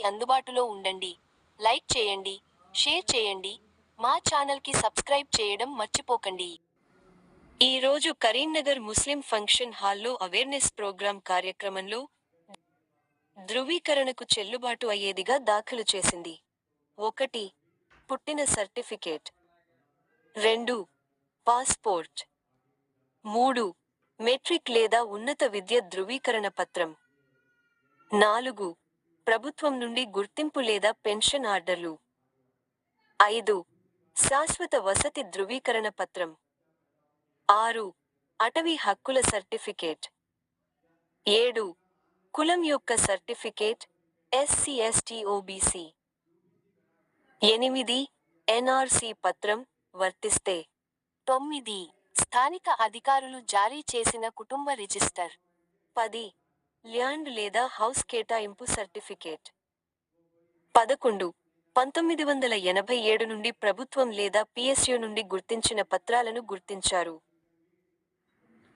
అందుబాటులో ఉండండి. లైక్ చేయండి, షేర్ చేయండి, మా ఛానల్కి సబ్స్క్రైబ్ చేయడం మర్చిపోకండి. ఈరోజు కరీంనగర్ ముస్లిం ఫంక్షన్ హాల్లో అవేర్నెస్ ప్రోగ్రాం కార్యక్రమంలో ధృవీకరణకు చెల్లుబాటు అయ్యేదిగా దాఖలు చేసింది. 1. పుట్టిన సర్టిఫికేట్. 2. పాస్పోర్ట్. 3. మెట్రిక్ లేదా ఉన్నత విద్య ధృవీకరణ పత్రం. 4. ప్రభుత్వం నుండి గుర్తింపు లేదా పెన్షన్ ఆర్డర్లు. 5. శాశ్వత వసతి ధృవీకరణ పత్రం. 6. అటవీ హక్కుల సర్టిఫికేట్. 7. కులం యొక్క certificate, SC ST OBC. 8. NRC పత్రం, వర్తిస్తే. 9. స్థానిక అధికారులు జారీ చేసిన కుటుంబ రిజిస్టర్. 10. ల్యాండ్ లేదా హౌస్ కేటాయింపు సర్టిఫికేట్. 11. 1987 నుండి ప్రభుత్వం లేదా PSU నుండి గుర్తించిన పత్రాలను గుర్తించారు.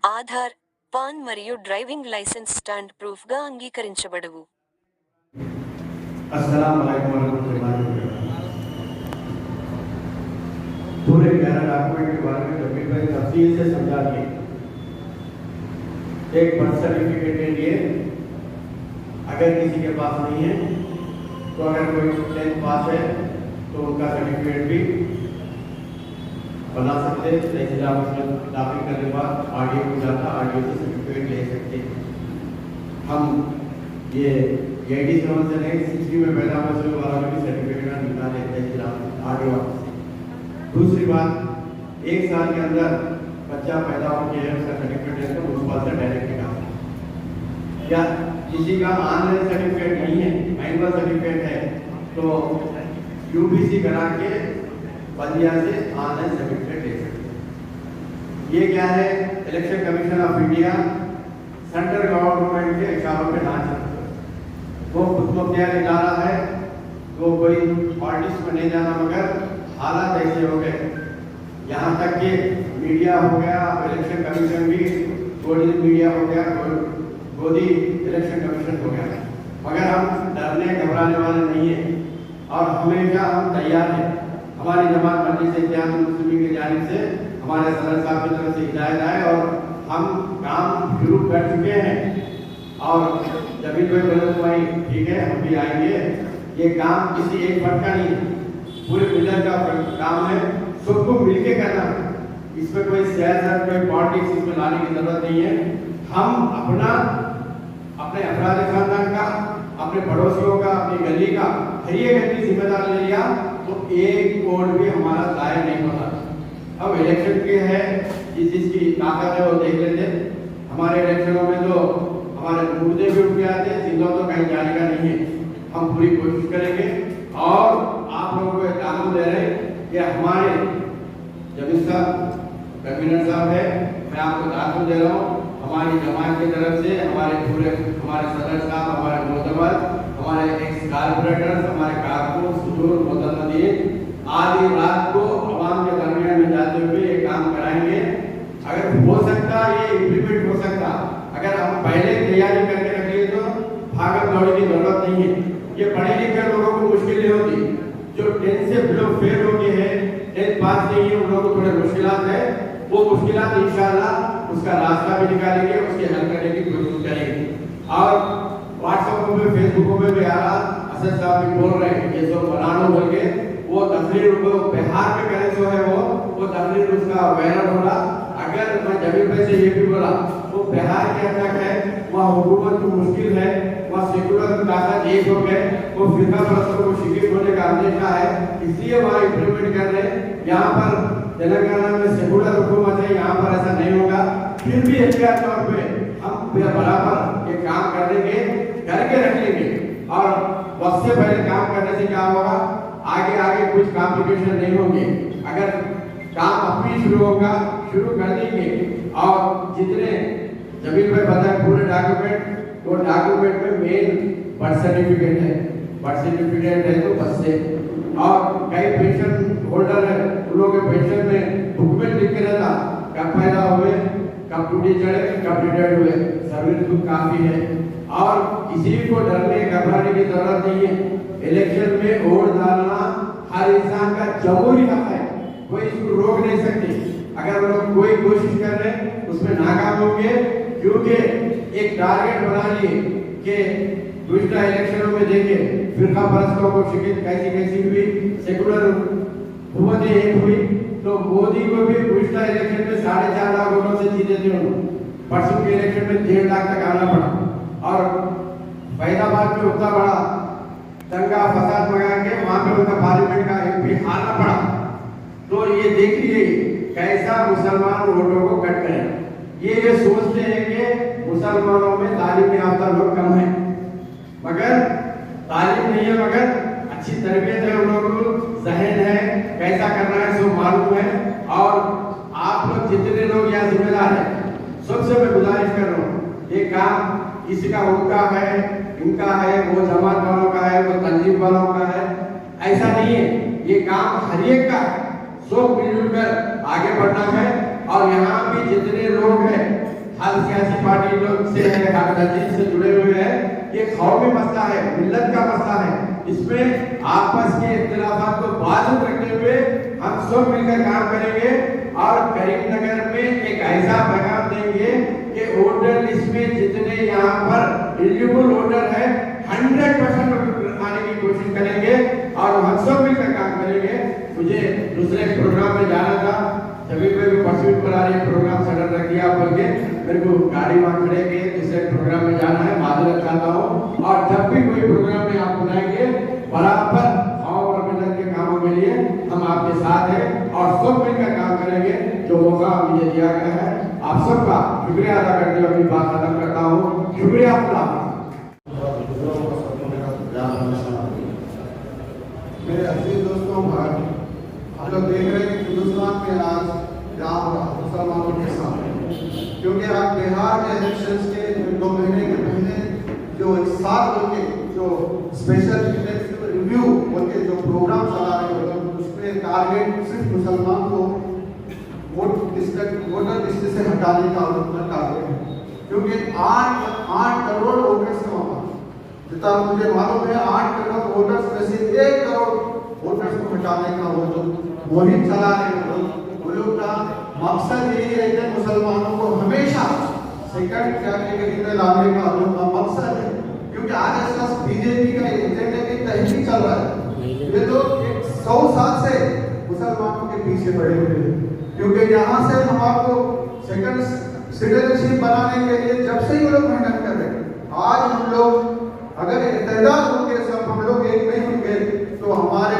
ఆధార్, పాన్ మరియు డ్రైవింగ్ లైసెన్స్ స్టాండ్ ప్రూఫ్గా అంగీకరించబడవు. पूरे 11 डॉक्यूमेंट के बारे में जमील भाई तफसील से समझा दिए। एक बर्थ सर्टिफिकेट के लिए अगर किसी के पास नहीं है तो अगर कोई 10th पास है तो उनका सर्टिफिकेट भी बना सकते हैं। तहसील ऑफिस में दाखिल करने के बाद RDO को जाता, RDO से सर्टिफिकेट ले सकते हैं। हम ये 87 से नहीं 60 में पैदा हुए वाला भी सर्टिफिकेट निकाले तहसील RDO ऑफिस। दूसरी बात, 1 साल के अंदर बच्चा पैदा हो गया है उसका सर्टिफिकेट है तो उस बात से डायरेक्ट निकाल। या किसी का ऑनलाइन सर्टिफिकेट नहीं है, मैनुअल सर्टिफिकेट है तो UBC करा के बंदिया से ऑनलाइन सर्टिफिकेट ले सकते हैं। ये क्या है, election commission of India central government के इशारों पे ना चलते, वो खुद मुख्तियार इदारा है, वो कोई पॉलिटिक्स में नहीं जाना, मगर हालात ऐसे हो गए यहाँ तक कि मीडिया हो गया, इलेक्शन कमीशन भी गोदी मीडिया हो गया, गोदी इलेक्शन कमीशन हो गया। मगर हम डरने घबराने वाले नहीं हैं और हमेशा हम तैयार हैं। हमारी जमात मजलिस इत्तेहाद मुस्लिमीन की जानिब से हमारे सदर साहब की तरफ से हिदायत आए और हम काम शुरू कर चुके हैं। और जब भी कोई बोले तो भाई ठीक है हम भी आएंगे, ये काम किसी एक फर्द का नहीं है, पूरे मिलत का काम है, सबको मिलके करना। इसमें कोई सियासत, कोई पॉलिटिक्स इसमें लाने की जरूरत नहीं है। हम अपने अफराद खानदान का, अपने पड़ोसियों का, अपनी गली का हर एक अपनी जिम्मेदार ले लिया तो एक वोट भी हमारा दायर नहीं होता। अब इलेक्शन के है, जिस जिसकी ताकत है वो देख लेते। हमारे इलेक्शनों में तो हमारे मुद्दे भी उठ के आते हैं, सिंधु तो कहीं जाने का नहीं है। हम पूरी कोशिश करेंगे और आप लोगों को दाम दे रहे हैं कि हमारे जमीन साहब कन्वीनर साहब है, मैं आपको दाखिल दे रहा हूँ हमारी जमात की तरफ से, हमारे सदर साहब, हमारे मोहतबर, हमारे एक्स कारपोरेटर्स, हमारे कारकुन, सुजूर, मोहतमदीन आधी रात को आवाम के दरमियान में जाते हुए ये काम कराएंगे। अगर हो सकता ये इम्प्लीमेंट हो सकता, अगर हम पहले तैयारी करके रखिए तो भागम दौड़ की जरूरत नहीं है। ये पढ़े लिखे लोगों को मुश्किल नहीं होती, जो 10th से बिलो फेल हो गए हैं, 10th पास नहीं है, उन लोगों को थोड़े मुश्किलात है, वो मुश्किलात इंशाअल्लाह उसका रास्ता भी निकालेंगे, उसके हल करने की कोशिश करेंगे। और व्हाट्सएप पे, फेसबुक पे भी आ रहा, असद साहब भी बोल रहे हैं ये सब बना लो बोल के, वो तकरीर को बिहार में करे जो है वो तकरीर उसका वायरल हो रहा। अगर मैं जमीन पे से ये भी बोला वो बिहार के अंदर है, वहाँ हुकूमत की मुश्किल है, वहाँ सेकुलर ताकत एक हो गए, वो फिरका परस्तों को शिकस्त होने का अंदेशा है, इसलिए वहाँ इम्प्लीमेंट कर रहे हैं। यहाँ पर तेलंगाना में सेकुलर हुकूमत है, यहाँ पर ऐसा नहीं होगा। फिर भी एहतियात तौर पे हम बराबर ये काम करके रख लेंगे और वक्त से पहले काम करने से क्या होगा, आगे कुछ कॉम्प्लिकेशन नहीं होंगे। अगर काम अभी शुरू होगा, शुरू कर देंगे और जितने जमीन पे बताए पूरे डॉक्यूमेंट, वो डॉक्यूमेंट में मेन बर्थ सर्टिफिकेट है, बर्थ सर्टिफिकेट है तो बस से। और कई पेंशन होल्डर है, उन लोगों के पेंशन में डॉक्यूमेंट लिख के रहता, कब पैदा हुए, कब ड्यूटी चढ़े, कब रिटायर्ड हुए, सर्विस बुक काफी है। और किसी को डरने घबराने की जरूरत नहीं है। इलेक्शन में वोट डालना हर इंसान का जमहूरी हक है, कोई इसको रोक नहीं सकते। अगर लोग कोई कोशिश कर रहे हैं उसमें नाकाम होंगे, क्योंकि एक टारगेट बना लिए कि दूसरा इलेक्शनों में देखे फिरका परस्तों को शिकायत कैसी हुई, सेकुलर हुकूमतें एक हुई, तो मोदी को भी दूसरा इलेक्शन में 4.5 लाख वोटों से जीते थे उन्होंने। परसों के इलेक्शन में 1.5 लाख तक आना पड़ा और फैजाबाद में उतना बड़ा दंगा फसाद लगा के वहां पे उनका पार्लियामेंट का एमपी हारना पड़ा। तो ये देख लीजिए कैसा मुसलमान वोटों को कट करें। ये सोचते हैं कि मुसलमानों में तालीम याफ्ता लोग कम है, मगर तालीम नहीं है, मगर अच्छी तरबियत है, उन लोगों को जहन है, कैसा करना है सब मालूम है। और आप लोग जितने लोग यहाँ जिम्मेदार हैं, सबसे मैं गुजारिश कर रहा हूँ, ये काम किसी का उनका है, इनका है, वो जमात वालों का है, वो तंजीम वालों का है, ऐसा नहीं है। ये काम हर एक का है, सब मिलजुल कर आगे बढ़ना है। और यहाँ भी जितने लोग हैं, हर सियासी पार्टी लोग से है, हर तंजीम से जुड़े हुए हैं, ये कौमी मसला है, मिल्लत का मसला है। इसमें आपस के इख्तिलाफात को बाजू रखते हुए हम सब मिलकर काम करेंगे और करीमनगर में एक ऐसा पैगाम देंगे कि वोटर लिस्ट में जितने यहाँ पर एलिजिबल वोटर है 100% आने की कोशिश करेंगे और हम सब मिलकर काम करेंगे। मुझे दूसरे प्रोग्राम में जाना था, सभी को परसुट पर आ रही प्रोग्राम सडन रख दिया करके मेरे को गाड़ी वहाँ खड़े के दूसरे प्रोग्राम में जाना है, माजूर चाहता हूँ। और जब भी कोई प्रोग्राम में आप बुलाएंगे बराबर गाँव और मिलत के कामों के लिए हम आपके साथ हैं और सब मिलकर काम करेंगे। जो मौका मुझे दिया गया है, आप सबका शुक्रिया अदा करते हुए अपनी बात खत्म करता हूँ। शुक्रिया। मेरे अजीज दोस्तों, हम लोग देख रहे हैं कि हिंदुस्तान में आज क्या हो रहा है मुसलमानों के साथ, क्योंकि आप बिहार के इलेक्शंस के 2 महीने के पहले जो एक साथ होके जो स्पेशल इलेक्शन रिव्यू होके जो प्रोग्राम चला रहे हो, उसमें टारगेट सिर्फ मुसलमान को वोटर लिस्ट से हटाने का टारगेट है, क्योंकि 8 करोड़ वोटर्स का वहाँ, जितना मुझे मालूम है 8 करोड़ वोटर्स में से 1 करोड़ वोटर्स को हटाने का वो जो मुहिम चला रहे हैं, वो लोग का मकसद यही है कि मुसलमानों को हमेशा सेकंड कैटेगरी में लाने का उनका मकसद है। क्योंकि आरएसएस बीजेपी का एजेंडे की तहरीक चल रहा है, ये तो 100 साल से मुसलमानों के पीछे पड़े हुए हैं। क्योंकि यहाँ से हम आपको सेकंड सिटीजनशिप बनाने के लिए जब से ही वो लोग मेहनत कर रहे हैं, आज हम लोग अगर इत्तेहाद होंगे, सब हम लोग एक नहीं होंगे, तो हमारे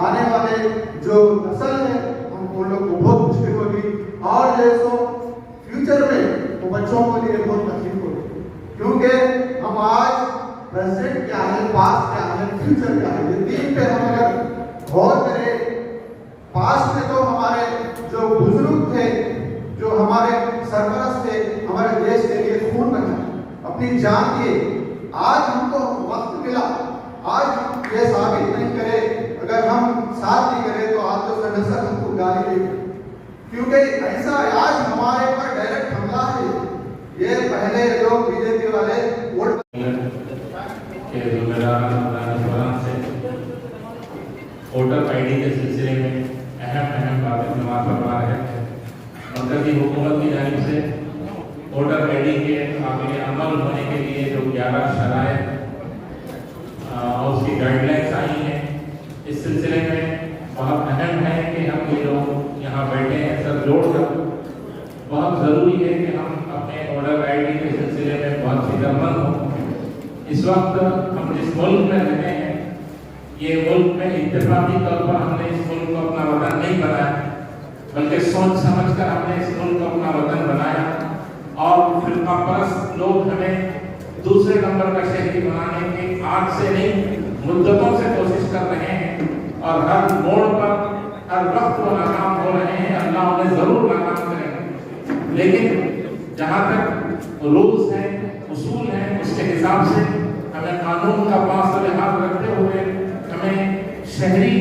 आने वाले जो नस्ल है हम उन लोग को बहुत मुश्किल होगी और जैसो फ्यूचर में वो बच्चों के लिए बहुत तकलीफ होगी। क्योंकि हम आज प्रेजेंट क्या है, पास्ट क्या है, फ्यूचर क्या है, ये 3 पे हम अगर गौर करें, पास्ट में तो हमारे जो बुजुर्ग थे, जो हमारे सरपरस्त थे, हमारे देश के लिए खून बहाए, अपनी जान दिए। आज हमको वक्त मिला, आज हम ये साबित नहीं करें, अगर हम साथ नहीं करें तो आज तो नस्ल हमको गाली देगी। क्योंकि ऐसा आज हमारे पर डायरेक्ट हमला है। ये पहले लोग बीजेपी वाले वोट के जुम्मेदारान से वोटर आईडी के सिलसिले में अहम बातें नमाज फरमा रहे हैं। मरकजी हुकूमत की जानिब से वोटर आईडी के काबिल अमल होने के लिए जो 11 शराइत और उसकी गाइडलाइंस आई हैं, इस सिलसिले में बहुत अहम है कि हम ये लोग यहाँ बैठे हैं सब जोड़कर। बहुत ज़रूरी है कि हम अपने वोटर आईडी के सिलसिले में बहुत फिक्रमंद हों। इस वक्त हम जिस मुल्क में रहते हैं, ये मुल्क में इत्तेफाकी तौर पर हमने इस मुल्क को अपना वतन नहीं बनाया, बल्कि सोच समझ कर हमने इस मुल्क को अपना वतन बनाया और फिरका परस्त लोग हमें दूसरे नंबर का शहरी बनाने की आज से नहीं मुद्दतों से कोशिश कर रहे हैं और हर मोड़ पर हर वक्त वो नाकाम हो रहे हैं। अल्लाह उन्हें जरूर नाकाम करेंगे, लेकिन जहाँ तक रूल्स हैं, उसूल हैं, उसके हिसाब से हमें कानून का पास लिहाज रखते हुए हमें शहरी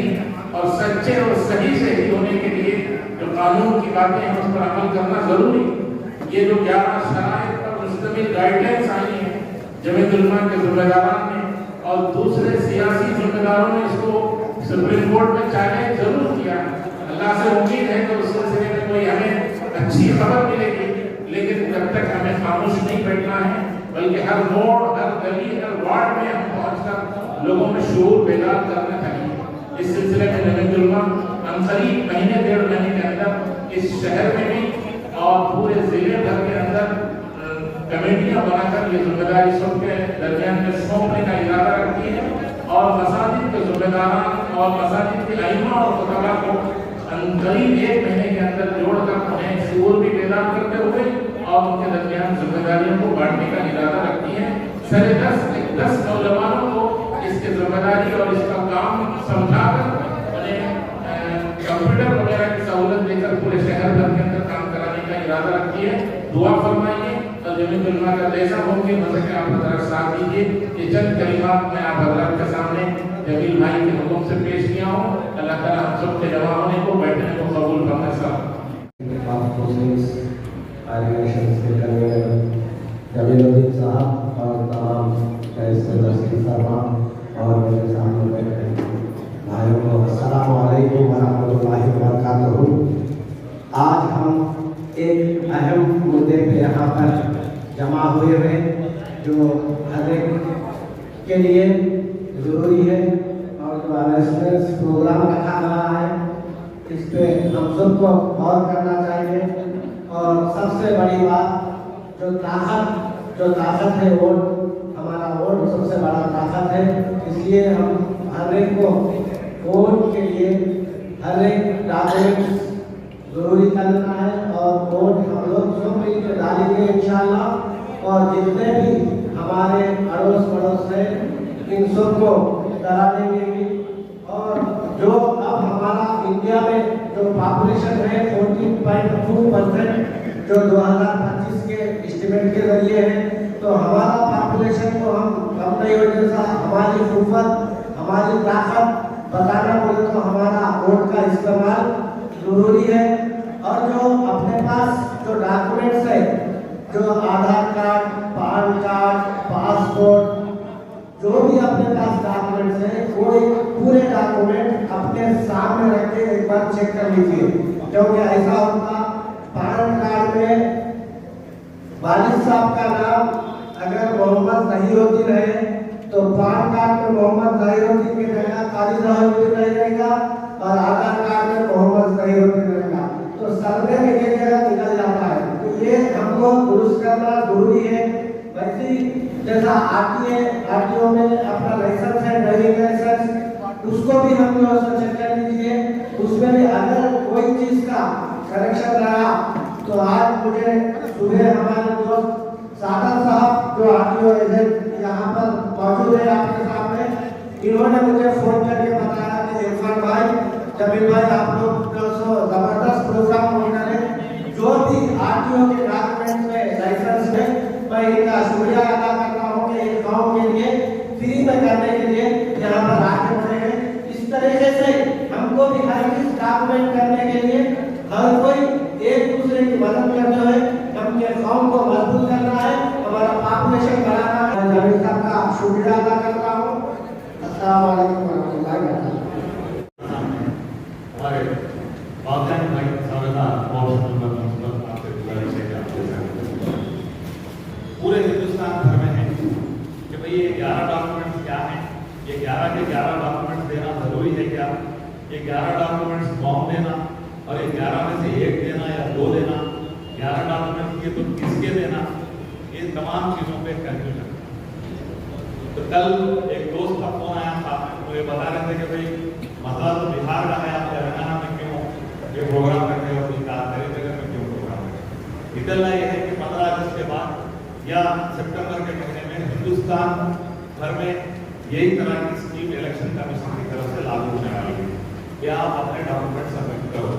और सच्चे और सही शहरी होने के लिए जो कानून की बातें हैं उस पर अमल करना जरूरी। ये जो 11 शराइत पर मुश्तमिल गाइडलाइंस आई हैं जमीयत उलमा के जुम्मेदारान ने और दूसरे सियासी जिम्मेदारों ने इसको सुप्रीम कोर्ट में चैलेंज जरूर किया। अल्लाह से उम्मीद है कि उस सिलसिले में कोई हमें अच्छी खबर मिलेगी, लेकिन जब तक हमें खामोश नहीं बैठना है, बल्कि हर मोड़, हर गली, हर वार्ड में हम पहुंचकर लोगों में शऊर बेदार करना चाहिए। इस सिलसिले में जमीयतुल करीब महीने 1.5 महीने के अंदर इस शहर में भी और पूरे जिले भर के अंदर कमेटियां बनाकर ये जिम्मेदारी सबके दरमियान में सौंपने का इरादा रखती है और मसाजिद के जिम्मेदार और मसाजिद के अइम्मा और खुतबा को करीब 1 महीने के अंदर जोड़कर उन्हें शऊर भी बेदार करते हुए और उनके दरमियान जिम्मेदारियों को बांटने का इरादा रखती है। सरे 10 नौजवानों को इसकी जिम्मेदारी और इसका काम समझाकर उन्हें कंप्यूटर वगैरह की सहूलत देकर पूरे शहर भर के अंदर काम कराने का इरादा रखी है। दुआ फरमाइए और जमीयतुल उलमा का जैसा होंगे मसके आप हजरात साथ दीजिए। ये चंद कलिमात मैं आप हजरात के सामने जमील भाई के हुक्म से पेश किया हूँ। अल्लाह ताला हम सब के जमा होने को, बैठने को कबूल फरमाए। जमीलुद्दीन साहब और तमाम और मेरे सामने बैठे भाइयों को अस्सलाम वालेकुम वरहमतुल्लाहि वबरकातुहू। आज हम एक अहम मुद्दे पे यहाँ पर जमा हुए जो हर एक के लिए ज़रूरी है और जो अवेयरनेस प्रोग्राम रखा गया है इस पे हम सबको गौर करना चाहिए। और सबसे बड़ी बात जो ताकत है वोट, हमारा वोट सबसे बड़ा ताकत है। इसलिए हम हर एक को वोट के लिए हर एक डॉक्यूमेंट जरूरी करना है और वोट हम लोग सब मिलकर डालेंगे इंशाल्लाह। और जितने भी हमारे अड़ोस पड़ोस है इन सबको करा देंगे भी। और जो अब हमारा इंडिया में जो पॉपुलेशन है 14.2% जो 2025 के एस्टिमेट के जरिए है, तो हमारा पॉपुलेशन को हम कम नहीं होने से हमारी कुव्वत, हमारी ताकत बताना बोले तो हमारा वोट का इस्तेमाल जरूरी है। और जो अपने पास जो डॉक्यूमेंट्स है, जो आधार कार्ड, पैन कार्ड, पासपोर्ट, जो भी अपने पास डॉक्यूमेंट्स है वो पूरे डॉक्यूमेंट अपने सामने रख के एक बार चेक कर लीजिए। क्योंकि ऐसा होता पैन कार्ड में वालिद साहब का नाम अगर मोहम्मद ज़हीरुद्दीन है तो पैन कार्ड में मोहम्मद ज़हीरुद्दीन की जगह काजी ज़हीरुद्दीन रहेगा और आधार कार्ड में मोहम्मद ज़हीरुद्दीन रहेगा, तो सर्वे में ये जगह निकल जाता है। तो ये हमको दुरुस्त करना जरूरी है। वैसे जैसा आरटीओ में अपना लाइसेंस है, ड्राइविंग लाइसेंस, उसको भी हम लोग चेक कर लीजिए। उसमें भी अगर कोई चीज का करेक्शन रहा तो आज मुझे सुबह हमारे दोस्त सागर साहब जो आरटीओ एजेंट यहाँ पर मौजूद है आपके सामने, इन्होंने मुझे फोन करके बताया कि इरफान भाई, जमील भाई, आप लोग जबरदस्त प्रोग्राम होना है। जो भी आरटीओ के डॉक्यूमेंट में लाइसेंस है मैं इनका शुक्रिया अदा करता हूँ कि एक गाँव के लिए फ्री में करने के लिए यहाँ पर आगे बढ़े हैं। इस तरीके से हमको भी हर चीज डॉक्यूमेंट करने के लिए हर कोई एक दूसरे की मदद करते हुए अपने गाँव को मजबूत करना है, हमारा पॉपुलेशन बढ़ाना है। जमील साहब का शुक्रिया अदा करता हूँ। अस्सलाम वालेकुम वरहमतुल्लाहि वबरकातुहू। हमारे वाक़ई भाई स्वागत आपसे गुजारिश है कि पूरे हिंदुस्तान भर में है कि भाई ये 11 डॉक्यूमेंट्स क्या हैं, ये 11 के 11 डॉक्यूमेंट्स देना जरूरी है क्या, ये 11 डॉक्यूमेंट्स कौन देना और ये 11 में से 1 देना या 2 देना, 11 डॉक्यूमेंट्स के तो किसके देना, ये तमाम चीज़ों पे कंफ्यूजन। तो कल एक दोस्त का फोन आया था, वो ये बता रहे थे कि भाई मसला तो बिहार का है, आप तेलंगाना में क्यों ये प्रोग्राम करते हो, मेरे जगह में क्यों प्रोग्राम करते। निकलना यह है कि 15 अगस्त के बाद या सितंबर के महीने में हिंदुस्तान भर में यही तरह की स्कीम इलेक्शन कमीशन की तरफ से लागू होने वाली है कि आप अपने डॉक्यूमेंट सबमिट करो।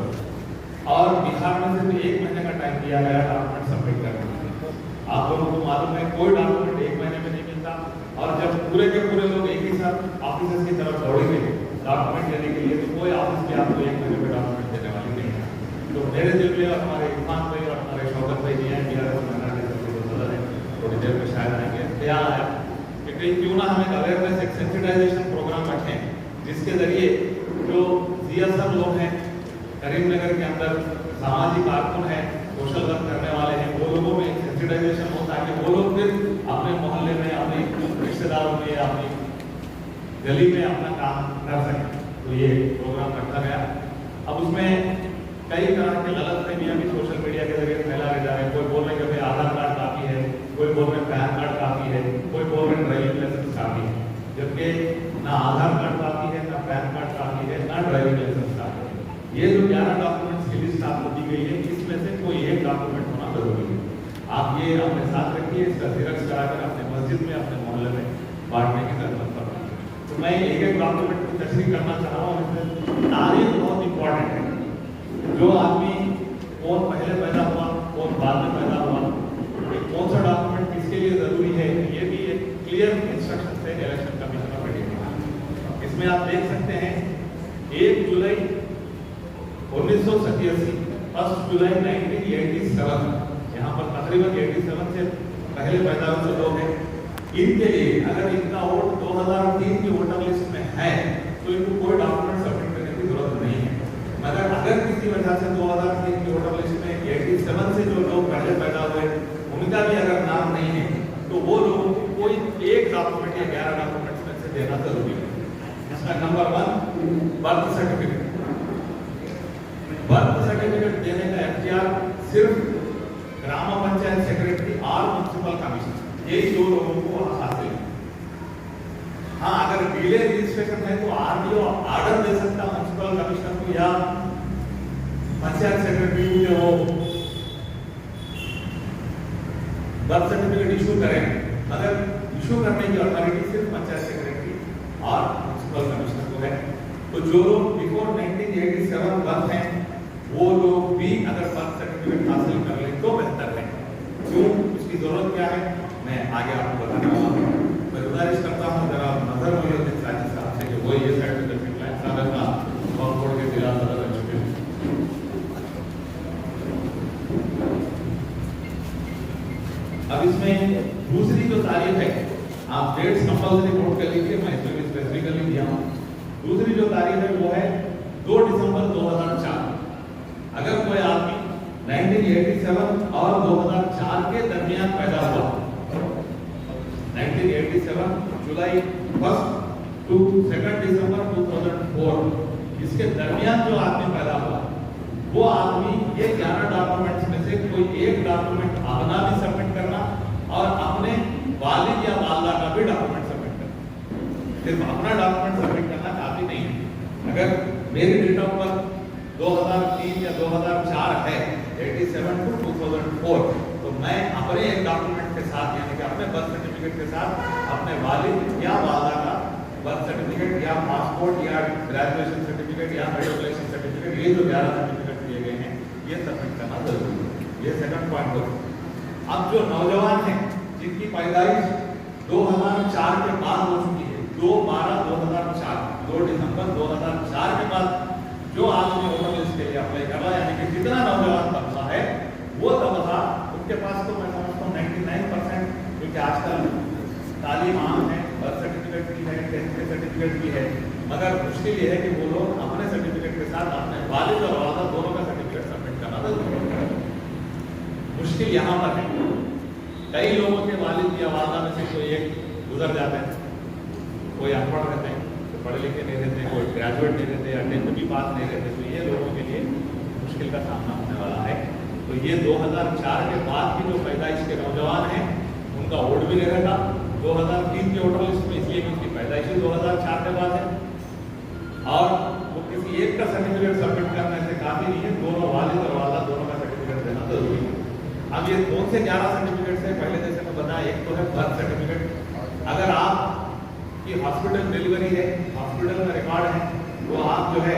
और बिहार में सिर्फ 1 महीने का टाइम दिया गया डॉक्यूमेंट सबमिट करने के। आप लोगों को मालूम है कोई डॉक्यूमेंट 1 महीने में नहीं मिलता, और जब पूरे के पूरे लोग एक ही साथ ऑफिस की तरफ दौड़ेंगे डॉक्यूमेंट देने के लिए, तो कोई ऑफिस भी आपको 1 महीने में डॉक्यूमेंट देने वाली नहीं है। तो मेरे दिल में हमारे इरफान भाई और हमारे शौकत भाई जी हैं, थोड़ी देर में शायद आएंगे, ख्याल आया कि कहीं क्यों ना हम एक अवेयरनेस एक सेंसिटाइजेशन प्रोग्राम रखें जिसके जरिए जो जीएसएम लोग हैं करीमनगर के अंदर सामाजिक कारकुन हैं सोशल वर्क करने वाले हैं वो लोगों में सेंसिटाइजेशन हो ताकि वो लोग फिर अपने मोहल्ले में अपने रिश्तेदारों में अपनी गली में अपना काम कर सकें। तो ये प्रोग्राम रखा गया। अब उसमें कई तरह के गलत फहमियां भी सोशल मीडिया के जरिए फैला रहे जा रहे हैं। कोई बोल रहे हैं कि भाई आधार कार्ड काफी है, कोई बोल रहे हैं पैन कार्ड काफी है, कोई बोल रहे हैं ड्राइविंग लाइसेंस काफी है, जबकि ना आधार कार्ड काफी है, ना पैन कार्ड काफी है, ना ड्राइविंग लाइसेंस काफी है। ये जो 11 डॉक्यूमेंट्स की लिस्ट आपको दी गई है इसमें से कोई एक डॉक्यूमेंट होना जरूरी है। आप ये अपने साथ रखिए, इसका जेरॉक्स कराकर अपने मस्जिद में अपने मोहल्ले में बांटने की जरूरत पड़ती है। तो मैं एक एक डॉक्यूमेंट की तशरीह करना चाह रहा हूँ। तारीख बहुत इंपॉर्टेंट है। जो आदमी कौन पहले पैदा हुआ, कौन बाद में पैदा हुआ, कौन सा डॉक्यूमेंट किसके लिए जरूरी है, ये भी एक क्लियर इंस्ट्रक्शन से इलेक्शन कमीशन ऑफ इंडिया। इसमें आप देख सकते हैं 1 जुलाई 1987, 1 जुलाई 1987, यहाँ पर तकरीबन 87 से पहले पैदा हुए जो लोग हैं इनके लिए अगर इनका वोट 2003 की वोटर लिस्ट में है तो इनको कोई डॉक्यूमेंट सबमिट करने की जरूरत नहीं है। मगर अगर किसी वजह से 2003 की वोटर लिस्ट में 87 से जो लोग पहले पैदा हुए उनका भी अगर नाम नहीं है तो वो लोगों को कोई एक डॉक्यूमेंट या 11 डॉक्यूमेंट्स में से देना जरूरी है। इसका number 1 birth certificate. Birth certificate देने का इख्तियार सिर्फ ग्राम पंचायत सेक्रेटरी और म्युनिसिपल कमिश्नर, यही दो लोगों को हासिल है। हाँ, अगर डिले रजिस्ट्रेशन है तो आरडीओ ऑर्डर दे सकता है म्युनिसिपल कमिश्नर को या पंचायत सेक्रेटरी को वो बर्थ सर्टिफिकेट इशू करें, मगर इशू करने की अथॉरिटी सिर्फ पंचायत सेक्रेटरी और म्युनिसिपल कमिश्नर को है। तो जो लोग बिफोर 1987 बर्थ हैं वो लोग भी अगर बर्थ सर्टिफिकेट हासिल कर लें तो बेहतर है। क्यों, उसकी जरूरत क्या है, मैं आगे आपको बताने वाला हूँ। मैं गुजारिश करता हूँ जरा नजर मोहिउद्दीन साजिद साहब से कि वो ये सर्टिफिकेट लाइन साहब का और बोर्ड के जिला सदर रह चुके हैं। अब इसमें दूसरी जो तारीख है, आप डेट्स कंपल्सरी नोट कर लीजिए, मैं इसमें स्पेसिफिकली दिया हूँ। दूसरी जो तारीख है वो है 2 दिसंबर 2004। अगर कोई आदमी 1987 और 2004 के दरमियान पैदा हुआ, 1987 जुलाई 1 टू 2 दिसंबर 2004, इसके दरमियान जो आदमी पैदा हुआ वो आदमी ये 11 डॉक्यूमेंट्स में से कोई एक डॉक्यूमेंट अपना भी सबमिट करना और अपने वालिद या वालदा का भी डॉक्यूमेंट सबमिट करना। सिर्फ अपना डॉक्यूमेंट सबमिट करना काफी नहीं है। अगर मेरी डेट ऑफ बर्थ 2003 या 2004 है, 87 टू 2004, तो मैं अपने एक डॉक्यूमेंट के साथ यानी कि अपने बर्थ सर्टिफिकेट के साथ अपने वालिद या वालदा का बर्थ सर्टिफिकेट या पासपोर्ट या ग्रेजुएशन सर्टिफिकेट या मेट्रिकुलेशन सर्टिफिकेट, ये जो 11 सर्टिफिकेट दिए गए हैं ये सबमिट करना जरूरी है। ये सेकंड पॉइंट हो। अब जो नौजवान हैं जिनकी पैदाइश 2004 के बाद हो चुकी है, 2/12/2004, 2 दिसंबर 2004 के बाद जो आदमी वोटर लिस्ट के लिए अप्लाई कर रहा है, यानी कि जितना नौजवान तबका है वो तबका उनके पास तो मैं समझता हूँ 99%, क्योंकि आजकल तालीम आम है, बर्थ सर्टिफिकेट भी है, 10th के सर्टिफिकेट भी है, मगर मुश्किल ये है कि वो लोग अपने सर्टिफिकेट के साथ अपने वालिद और वालदा दोनों का सर्टिफिकेट सबमिट करना जरूरी है। मुश्किल यहाँ पर है, कई लोगों के वालिद या वालदा में से कोई एक गुजर जाते हैं, कोई अनपढ़ रहते हैं, पढ़े लिखे नहीं रहते, कोई ग्रेजुएट नहीं रहते या 10th भी पास नहीं रहते, तो ये लोगों के लिए मुश्किल का सामना होने वाला है। तो ये 2004 के बाद की जो पैदाइश के नौजवान हैं उनका वोट भी नहीं रहता 2003 के वोटर लिस्ट में, इसलिए कि उसकी पैदाइश 2004 के बाद है और वो किसी एक का सर्टिफिकेट सबमिट करने से काफी नहीं है, दोनों वालिद और वालदा दोनों का सर्टिफिकेट देना जरूरी है। अब ये कौन से 11 सर्टिफिकेट है, पहले जैसे मैं बताया, एक तो है बर्थ सर्टिफिकेट। अगर आप की हॉस्पिटल डिलीवरी है, हॉस्पिटल में रिकॉर्ड है, तो आप जो है